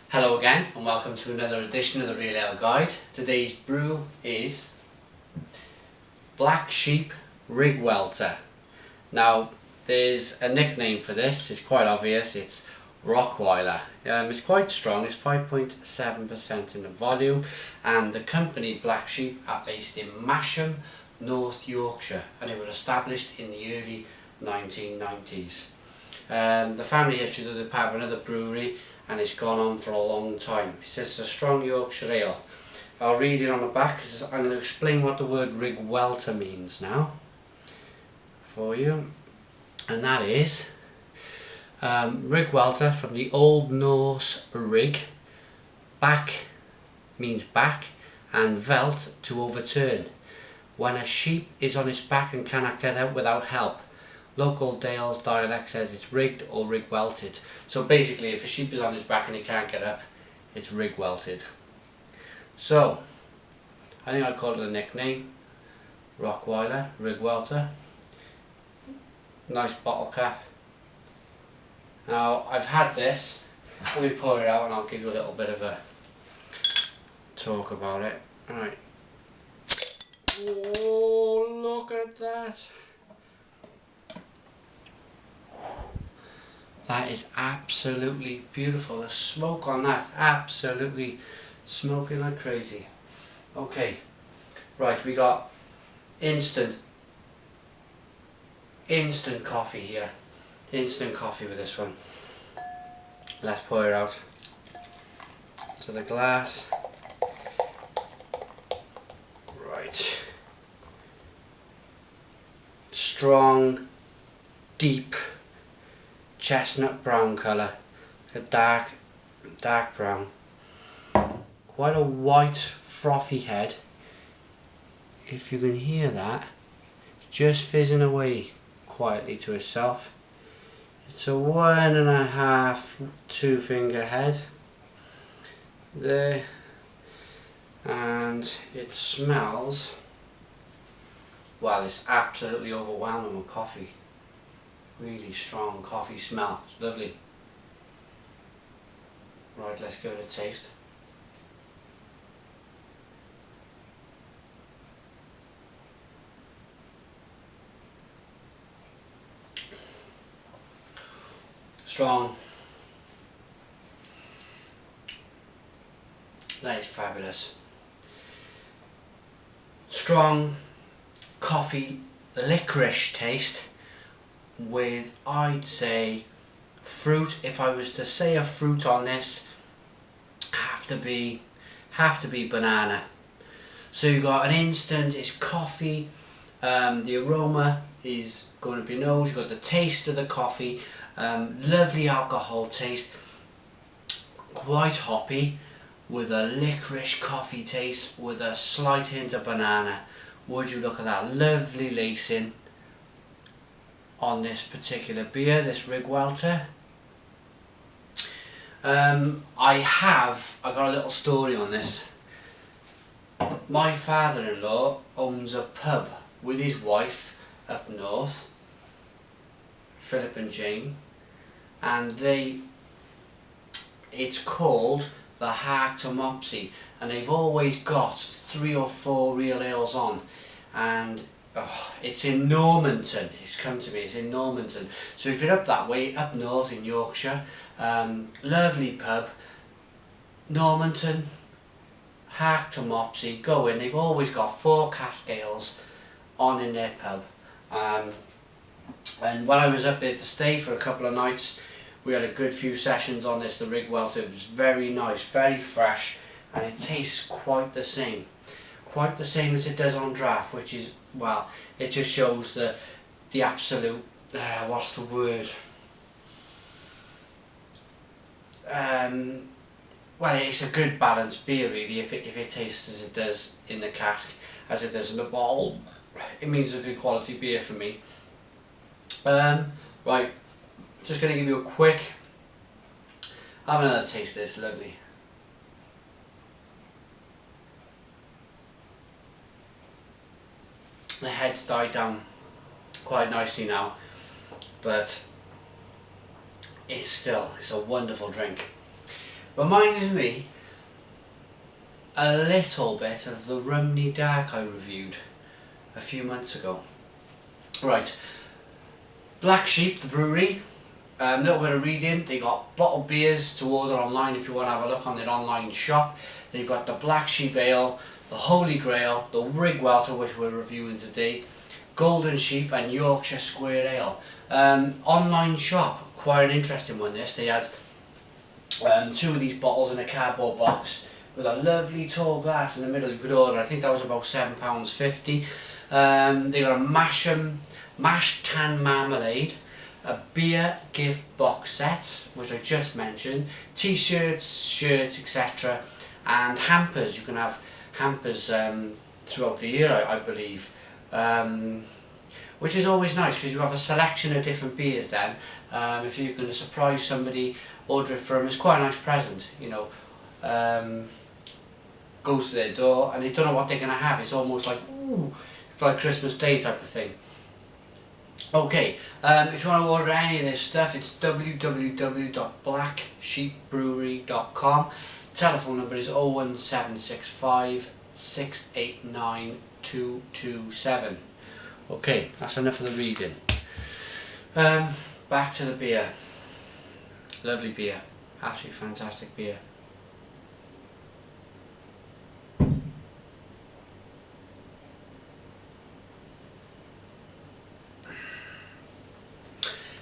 Hello again and welcome to another edition of the Real Ale Guide. Today's brew is Black Sheep Riggwelter. Now there's a nickname for this, it's quite obvious, it's Rottweiler. It's quite strong, it's 5.7% in the volume, and the company Black Sheep are based in Masham, North Yorkshire, and it was established in the early 1990s. The family history that they have another brewery, and it's gone on for a long time. It says it's a strong Yorkshire ale. I'll read it on the back because I'm going to explain what the word Riggwelter means now for you. And that is Riggwelter, from the Old Norse rig, back means back, and velt to overturn. When a sheep is on its back and cannot get out without help. Local Dales dialect says it's rigged or rig-welted. So basically, if a sheep is on his back and he can't get up, it's rig-welted. So, I think I'd call it a nickname. Rottweiler, Riggwelter. Nice bottle cap. Now, I've had this. Let me pour it out and I'll give you a little bit of a talk about it. Alright. Oh, look at that. That is absolutely beautiful. The smoke on that, absolutely smoking like crazy. Okay, right, we got instant coffee here. Instant coffee with this one. Let's pour it out to the glass. Right. Strong, deep chestnut brown colour, a dark brown, quite a white frothy head. If you can hear that, it's just fizzing away quietly to itself. It's a 1.5 2-finger head there, and it smells, well, it's absolutely overwhelming with coffee. Really strong coffee smell. It's lovely. Right, let's give it a taste. Strong. That is fabulous. Strong coffee licorice taste with, I'd say, fruit. If I was to say a fruit on this, have to be banana. So you got an instant, it's coffee, the aroma is going to be nose, you've got the taste of the coffee, lovely alcohol taste, quite hoppy, with a licorice coffee taste with a slight hint of banana. Would you look at that, lovely lacing on this particular beer, this Riggwelter. I got a little story on this. My father-in-law owns a pub with his wife up north, Philip and Jane, and it's called the Hark to Mopsy, and they've always got 3 or 4 real ales on, and it's in Normanton. It's come to me, it's in Normanton. So if you're up that way, up north in Yorkshire, lovely pub, Normanton, Hark to Mopsy, go in. They've always got 4 cask ales on in their pub. And when I was up there to stay for a couple of nights, we had a good few sessions on this, the Riggwelter. It was very nice, very fresh, and it tastes quite the same. Quite the same as it does on draft, which is, well, it just shows the absolute, what's the word? Well, it's a good balanced beer really. If it tastes as it does in the cask, as it does in the bottle, it means a good quality beer for me. Right, just going to give you a quick, have another taste of this, lovely. The head's died down quite nicely now, but it's a wonderful drink. Reminds me a little bit of the Rumney Dark I reviewed a few months ago. Right, Black Sheep, the brewery, a little bit of reading. They got bottled beers to order online if you want to have a look on their online shop. They've got the Black Sheep Ale, the Holy Grail, the Riggwelter, which we're reviewing today, Golden Sheep and Yorkshire Square Ale. Online shop, quite an interesting one this. They had 2 of these bottles in a cardboard box with a lovely tall glass in the middle you could order. I think that was about £7.50. They got a mashed tan marmalade, a beer gift box set, which I just mentioned, t-shirts, shirts, etc. and hampers. You can have hampers throughout the year, I believe, which is always nice because you have a selection of different beers then. If you're going to surprise somebody, order it for them. It's quite a nice present, you know. Goes to their door and they don't know what they're going to have. It's almost like, ooh, it's like Christmas Day type of thing. Okay, if you want to order any of this stuff, it's www.blacksheepbrewery.com. Telephone number is 01765 689 227. Okay, that's enough of the reading. Back to the beer. Lovely beer, absolutely fantastic beer.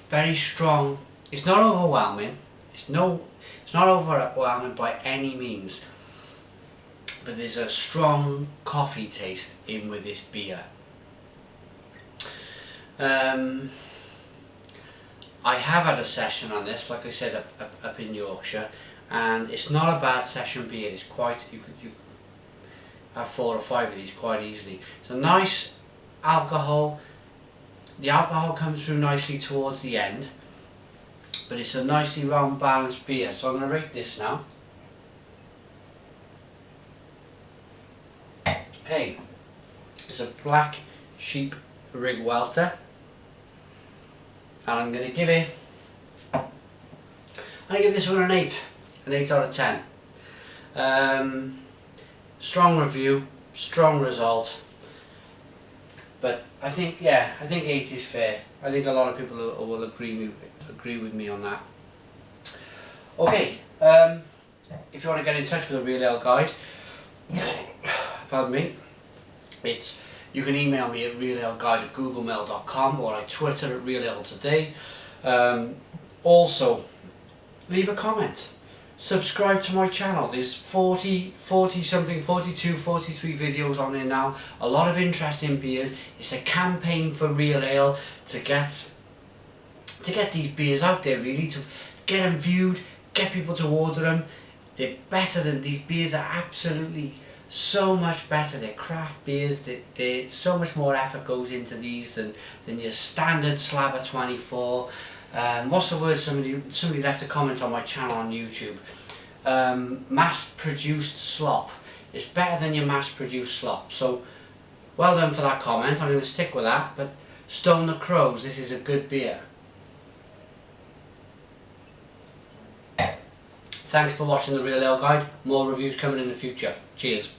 Very strong. It's not overwhelming. It's not overwhelming by any means. But there's a strong coffee taste in with this beer. I have had a session on this, like I said, up in Yorkshire, and it's not a bad session beer. It's quite, you could have 4 or 5 of these quite easily. It's a nice alcohol. The alcohol comes through nicely towards the end, but it's a nicely round balanced beer. So I'm going to rate this now. Okay, it's a Black Sheep Riggwelter, and I'm going to give this one an 8 out of 10. Strong review, strong result. But I think 8 is fair. I think a lot of people will agree with me on that. Okay, if you want to get in touch with the Real Ale Guide, pardon me, you can email me at realaleguide@googlemail.com, or I Twitter at realaletoday. Also, leave a comment. Subscribe to my channel. There's 42, 43 videos on there now. A lot of interesting beers. It's a campaign for Real Ale to get these beers out there, really, to get them viewed, get people to order them. They're better than, these beers are absolutely so much better. They're craft beers. They're so much more effort goes into these than your standard Slabber 24. What's the word? Somebody left a comment on my channel on YouTube. Mass-produced slop. It's better than your mass-produced slop. So, well done for that comment. I'm going to stick with that. But Stone the Crows, this is a good beer. Thanks for watching the Real Ale Guide. More reviews coming in the future. Cheers.